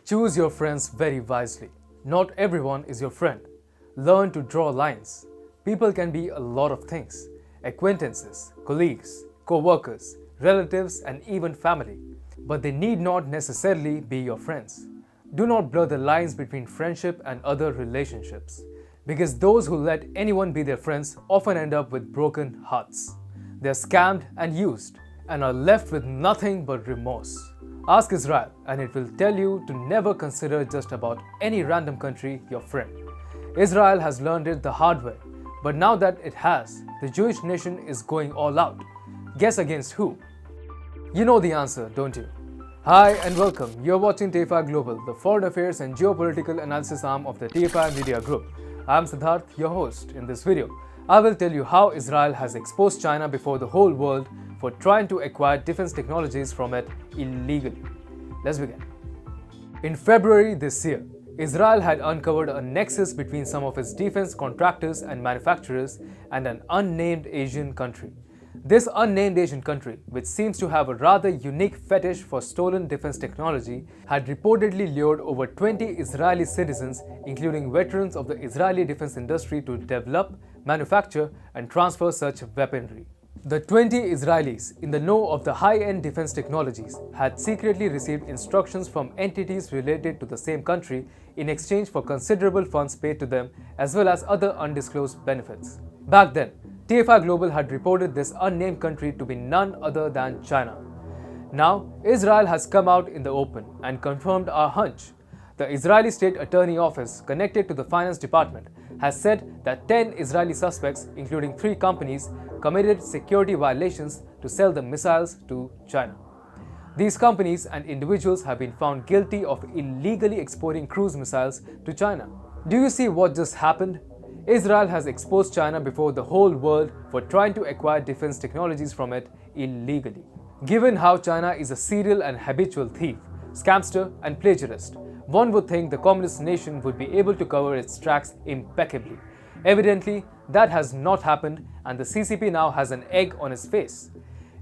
Choose your friends very wisely. Not everyone is your friend. Learn to draw lines. People can be a lot of things: acquaintances, colleagues, co-workers, relatives, and even family. But they need not necessarily be your friends. Do not blur the lines between friendship and other relationships, because those who let anyone be their friends often end up with broken hearts. They are scammed and used, and are left with nothing but remorse. Ask Israel, and it will tell you to never consider just about any random country your friend. Israel has learned it the hard way, but now that it has, the Jewish nation is going all out. Guess against who? You know the answer, don't you? Hi and welcome. You're watching TFI Global, the foreign affairs and geopolitical analysis arm of the TFI Media Group. I'm Siddharth, your host. In this video, I will tell you how Israel has exposed China before the whole world for trying to acquire defense technologies from it illegally. Let's begin. In February this year, Israel had uncovered a nexus between some of its defense contractors and manufacturers and an unnamed Asian country. This unnamed Asian country, which seems to have a rather unique fetish for stolen defense technology, had reportedly lured over 20 Israeli citizens, including veterans of the Israeli defense industry, to develop, manufacture, and transfer such weaponry. The 20 Israelis in the know of the high-end defense technologies had secretly received instructions from entities related to the same country in exchange for considerable funds paid to them, as well as other undisclosed benefits. Back then, TFI Global had reported this unnamed country to be none other than China. Now, Israel has come out in the open and confirmed our hunch. The Israeli State Attorney Office, connected to the Finance Department, has said that 10 Israeli suspects, including 3 companies, committed security violations to sell the missiles to China. These companies and individuals have been found guilty of illegally exporting cruise missiles to China. Do you see what just happened? Israel has exposed China before the whole world for trying to acquire defense technologies from it illegally. Given how China is a serial and habitual thief, scamster, and plagiarist, one would think the communist nation would be able to cover its tracks impeccably. Evidently, that has not happened, and the CCP now has an egg on its face.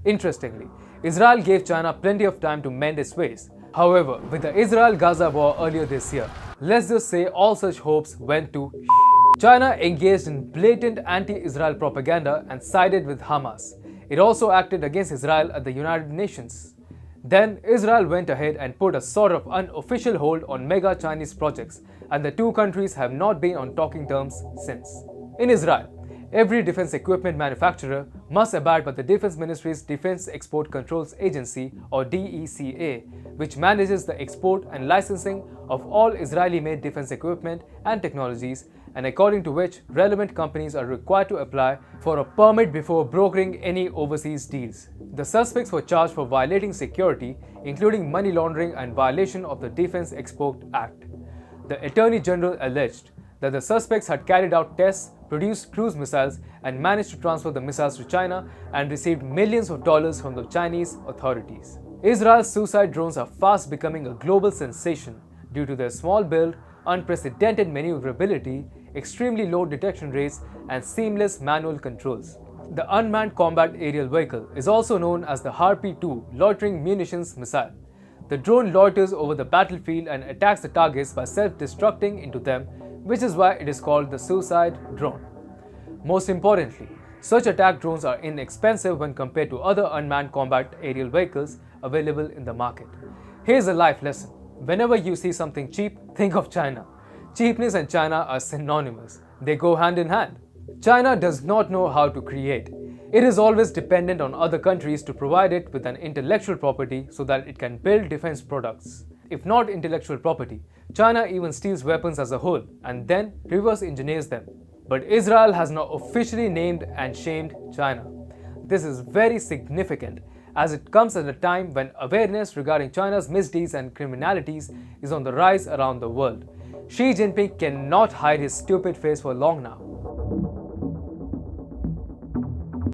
Interestingly, Israel gave China plenty of time to mend its ways. However, with the Israel-Gaza war earlier this year, let's just say all such hopes went to China engaged in blatant anti-Israel propaganda and sided with Hamas. It also acted against Israel at the United Nations. Then Israel went ahead and put a sort of unofficial hold on mega Chinese projects, and the two countries have not been on talking terms since. In Israel, every defense equipment manufacturer must abide by the Defense Ministry's Defense Export Controls Agency, or DECA, which manages the export and licensing of all Israeli-made defense equipment and technologies, and according to which relevant companies are required to apply for a permit before brokering any overseas deals. The suspects were charged for violating security, including money laundering and violation of the Defense Export Act. The Attorney General alleged that the suspects had carried out tests, produced cruise missiles, and managed to transfer the missiles to China and received millions of dollars from the Chinese authorities. Israel's suicide drones are fast becoming a global sensation due to their small build, unprecedented maneuverability, extremely low detection rates, and seamless manual controls. The Unmanned Combat Aerial Vehicle is also known as the Harpy-2 Loitering Munitions Missile. The drone loiters over the battlefield and attacks the targets by self-destructing into them, which is why it is called the suicide drone. Most importantly, such attack drones are inexpensive when compared to other unmanned combat aerial vehicles available in the market. Here's a life lesson. Whenever you see something cheap, think of China. Cheapness and China are synonymous. They go hand in hand. China does not know how to create. It is always dependent on other countries to provide it with an intellectual property so that it can build defense products. If not intellectual property, China even steals weapons as a whole and then reverse engineers them. But Israel has now officially named and shamed China. This is very significant, as it comes at a time when awareness regarding China's misdeeds and criminalities is on the rise around the world. Xi Jinping cannot hide his stupid face for long now.